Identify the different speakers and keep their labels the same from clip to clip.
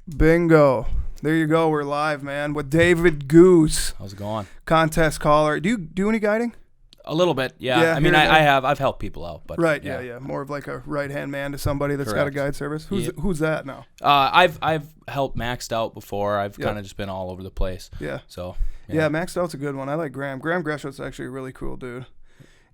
Speaker 1: Bingo. There you go. We're live, man, with David Goose.
Speaker 2: How's it going?
Speaker 1: Contest caller. Do you do any guiding?
Speaker 2: A little bit, yeah.
Speaker 1: Yeah,
Speaker 2: I mean,
Speaker 1: here and there.
Speaker 2: I've helped people out, but
Speaker 1: Right, yeah. More of like a right-hand man to somebody that's got a
Speaker 2: Correct.
Speaker 1: guide service. Who's that now?
Speaker 2: I've helped Maxed Out before. I've
Speaker 1: Yep.
Speaker 2: kind of just been all over the place.
Speaker 1: Yeah.
Speaker 2: So
Speaker 1: Yeah, Maxed Out's a good one. I like Graham. Graham Gresho's actually a really cool dude.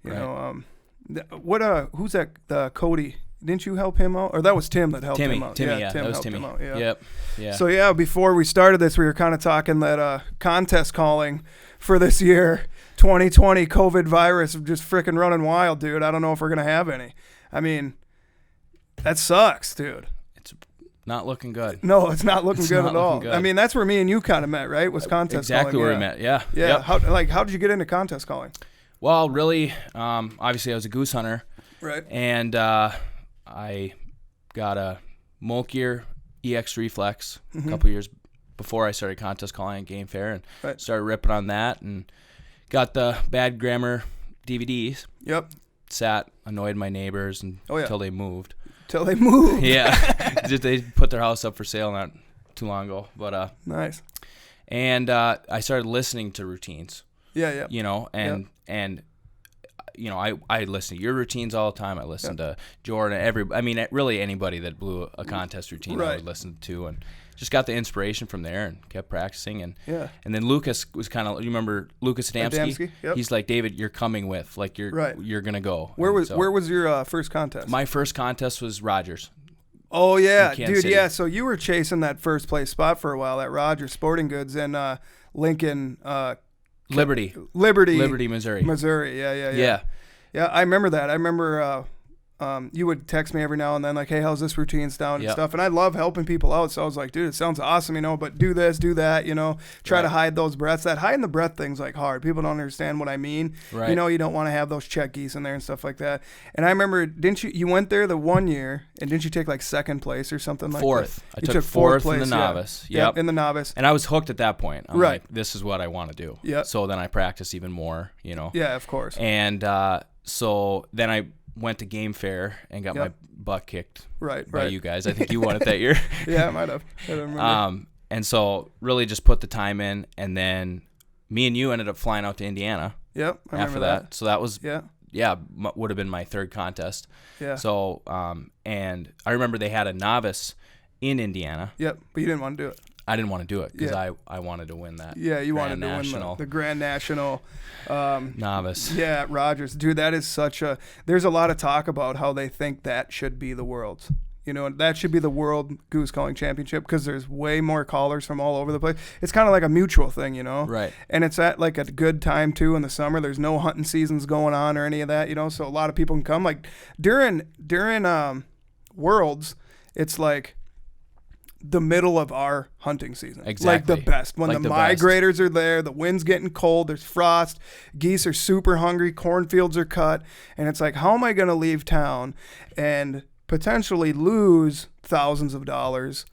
Speaker 1: You
Speaker 2: Right.
Speaker 1: know, who's that? Cody. Didn't you help him out? Or that was Tim that helped him out.
Speaker 2: Timmy,
Speaker 1: Tim
Speaker 2: that was
Speaker 1: helped
Speaker 2: Timmy.
Speaker 1: him out, yeah.
Speaker 2: Yep. Yeah.
Speaker 1: So yeah, before we started this, we were kind of talking that contest calling for this year, 2020 COVID virus, just freaking running wild, dude. I don't know if we're gonna have any. I mean, that sucks, dude.
Speaker 2: It's not looking good.
Speaker 1: No, it's not looking good
Speaker 2: not
Speaker 1: at all.
Speaker 2: looking good.
Speaker 1: I mean, that's where me and you kind of met, right? Was contest
Speaker 2: Exactly
Speaker 1: calling.
Speaker 2: where we met. Yeah.
Speaker 1: Yeah.
Speaker 2: Yep.
Speaker 1: How did you get into contest calling?
Speaker 2: Well, really, obviously I was a goose hunter,
Speaker 1: Right.
Speaker 2: and I got a Molkier EX Reflex a couple years before I started contest calling at Game Fair, and
Speaker 1: Right.
Speaker 2: started ripping on that, and got the Bad Grammar DVDs.
Speaker 1: Yep.
Speaker 2: Annoyed my neighbors until they moved.
Speaker 1: Till they moved.
Speaker 2: Yeah, they put their house up for sale not too long ago. But
Speaker 1: Nice.
Speaker 2: and I started listening to routines.
Speaker 1: Yeah.
Speaker 2: You know, and you know, I listen to your routines all the time. I listen to Jordan. Really anybody that blew a contest routine, I would listen to, and just got the inspiration from there and kept practicing. And then Lucas was kind of, you remember Lucas Adamski?
Speaker 1: Yep.
Speaker 2: He's like, David, you're coming with, like you're gonna go.
Speaker 1: Where was your first contest?
Speaker 2: My first contest was Rogers.
Speaker 1: Oh yeah,
Speaker 2: in Kansas
Speaker 1: dude.
Speaker 2: City.
Speaker 1: Yeah, so you were chasing that first place spot for a while at Rogers Sporting Goods in Lincoln,
Speaker 2: Liberty, Missouri.
Speaker 1: Missouri. Yeah. I remember that. I remember you would text me every now and then, like, "Hey, how's this routine sound and stuff?" And I love helping people out, so I was like, "Dude, it sounds awesome, you know. But do this, do that, you know. Try to hide those breaths. That hiding the breath thing's like hard. People don't understand what I mean.
Speaker 2: Right.
Speaker 1: You know, you don't want to have those check geese in there and stuff like that. And I remember, didn't you? You went there the one year, and didn't you take like second place or something like
Speaker 2: Fourth.
Speaker 1: that?
Speaker 2: I took fourth in the novice.
Speaker 1: Yep, in the novice.
Speaker 2: And I was hooked at that point. I'm like, this is what I want to do.
Speaker 1: Yep.
Speaker 2: So then I practiced even more, you know.
Speaker 1: Yeah, of course.
Speaker 2: And so then I went to Game Fair and got my butt kicked by you guys. I think you won it that year.
Speaker 1: Yeah, I might have. I don't remember.
Speaker 2: And so really just put the time in, and then me and you ended up flying out to Indiana.
Speaker 1: Yep, I remember
Speaker 2: after that. So that was would have been my third contest.
Speaker 1: Yeah.
Speaker 2: So and I remember they had a novice in Indiana.
Speaker 1: Yep, but you didn't want to do it.
Speaker 2: I didn't want to do it because I wanted to win that.
Speaker 1: Yeah, you wanted to
Speaker 2: national.
Speaker 1: win the Grand National
Speaker 2: novice.
Speaker 1: Yeah, Rogers. Dude, that is there's a lot of talk about how they think that should be the Worlds. You know, that should be the World Goose Calling Championship because there's way more callers from all over the place. It's kind of like a mutual thing, you know?
Speaker 2: Right.
Speaker 1: And it's at like a good time, too, in the summer. There's no hunting seasons going on or any of that, you know? So a lot of people can come. Like, during Worlds, it's like the middle of our hunting season.
Speaker 2: Exactly.
Speaker 1: Like the best. When the migrators are there, the wind's getting cold, there's frost, geese are super hungry, cornfields are cut, and it's like, how am I going to leave town and potentially lose thousands of dollars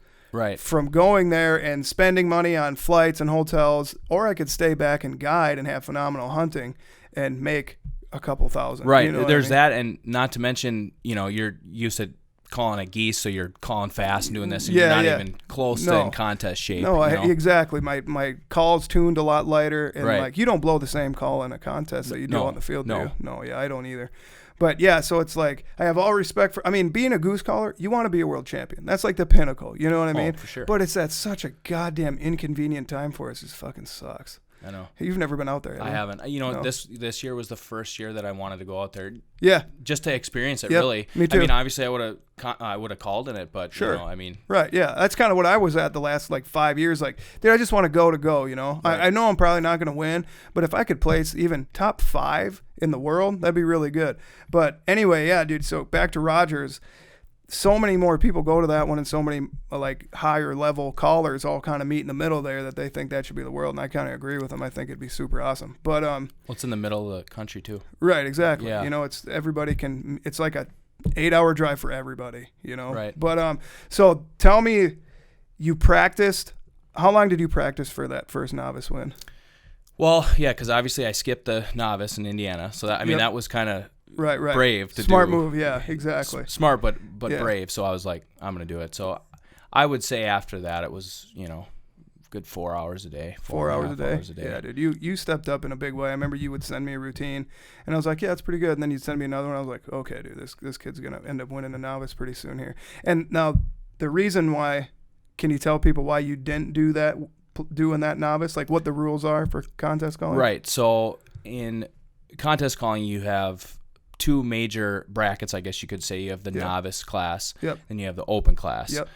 Speaker 1: from going there and spending money on flights and hotels, or I could stay back and guide and have phenomenal hunting and make a couple thousand.
Speaker 2: Right.
Speaker 1: You know
Speaker 2: There's
Speaker 1: what I mean?
Speaker 2: that, and not to mention, you know, you're used to calling a geese, so you're calling fast and doing this, and you're not even close to in contest shape.
Speaker 1: No,
Speaker 2: you know?
Speaker 1: Exactly. My call's tuned a lot lighter, and like you don't blow the same call in a contest that you do on the field. Do you? No, I don't either. But yeah, so it's like I have all respect for. I mean, being a goose caller, you want to be a world champion. That's like the pinnacle. You know what I mean?
Speaker 2: For sure.
Speaker 1: But it's at such a goddamn inconvenient time for us. It fucking sucks.
Speaker 2: I know.
Speaker 1: You've never been out there, have you?
Speaker 2: I haven't. You know, this year was the first year that I wanted to go out there.
Speaker 1: Yeah.
Speaker 2: Just to experience it, really.
Speaker 1: Me too.
Speaker 2: I mean, obviously, I would have called in it, but
Speaker 1: sure.
Speaker 2: You know, I mean.
Speaker 1: Right. Yeah. That's kind of what I was at the last 5 years. Like, dude, I just want to go. You know. Right. I know I'm probably not going to win, but if I could place even top 5 in the world, that'd be really good. But anyway, yeah, dude. So back to Rogers. So many more people go to that one, and so many higher level callers all kind of meet in the middle there that they think that should be the world, and I kind of agree with them. I think it'd be super awesome. But
Speaker 2: well, it's in the middle of the country too.
Speaker 1: Right, exactly.
Speaker 2: Yeah.
Speaker 1: You know, it's like a 8-hour drive for everybody. You know.
Speaker 2: Right.
Speaker 1: But so tell me, you practiced. How long did you practice for that first novice win?
Speaker 2: Well, yeah, because obviously I skipped the novice in Indiana, so that that was kind of.
Speaker 1: Right.
Speaker 2: Brave to
Speaker 1: Smart
Speaker 2: do.
Speaker 1: move, yeah, exactly.
Speaker 2: Smart, but brave. So I was like, I'm gonna do it. So I would say after that it was, good 4 hours a day.
Speaker 1: 4 hours a day. Yeah, dude, you stepped up in a big way. I remember you would send me a routine, and I was like, yeah, it's pretty good. And then you'd send me another one. I was like, okay, dude, this kid's gonna end up winning a novice pretty soon here. And now the reason why, can you tell people why you didn't do that, doing that novice, like what the rules are for contest calling?
Speaker 2: Right. So in contest calling, you have two major brackets, I guess you could say. You have the novice class, and you have the open class.
Speaker 1: Yep.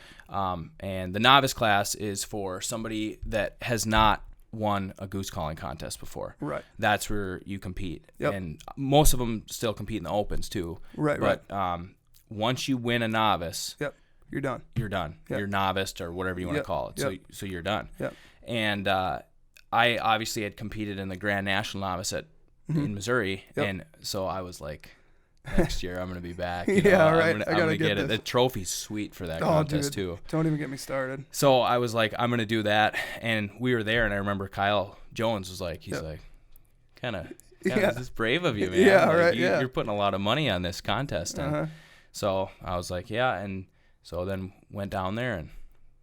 Speaker 2: And the novice class is for somebody that has not won a goose calling contest before.
Speaker 1: Right.
Speaker 2: That's where you compete.
Speaker 1: Yep.
Speaker 2: And most of them still compete in the opens too.
Speaker 1: Right.
Speaker 2: But once you win a novice,
Speaker 1: you're done.
Speaker 2: You're done.
Speaker 1: Yep.
Speaker 2: You're noviced or whatever you want to call it.
Speaker 1: Yep.
Speaker 2: So you're done.
Speaker 1: Yep.
Speaker 2: And I obviously had competed in the Grand National Novice in Missouri, and so I was like, next year I'm going to be back.
Speaker 1: Right.
Speaker 2: I'm gonna get it. The trophy's sweet for that contest too.
Speaker 1: Don't even get me started.
Speaker 2: So I was like, I'm going to do that, and we were there, and I remember Kyle Jones was like, he's like, kind of this is brave of you, man.
Speaker 1: Yeah,
Speaker 2: like,
Speaker 1: right.
Speaker 2: You're putting a lot of money on this contest, and so I was like, yeah, and so then went down there and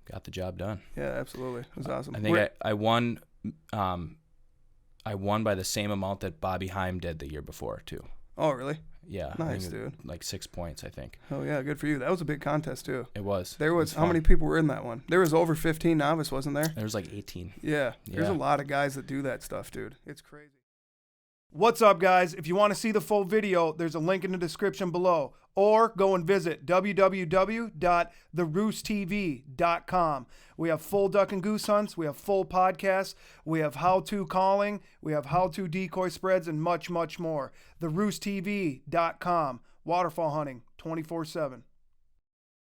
Speaker 2: got the job done.
Speaker 1: Yeah, absolutely. It was awesome.
Speaker 2: I think I won. I won by the same amount that Bobby Heim did the year before too.
Speaker 1: Oh, really?
Speaker 2: Yeah.
Speaker 1: Nice, dude.
Speaker 2: Like 6 points, I think.
Speaker 1: Oh yeah, good for you. That was a big contest too.
Speaker 2: It was.
Speaker 1: There was how many people were in that one? There was over 15 novice, wasn't there?
Speaker 2: There was like 18.
Speaker 1: Yeah. There's a lot of guys that do that stuff, dude. It's crazy. What's up, guys? If you want to see the full video, there's a link in the description below. Or go and visit www.theroosttv.com. We have full duck and goose hunts. We have full podcasts. We have how-to calling. We have how-to decoy spreads and much, much more. Theroosttv.com. Waterfall hunting 24/7.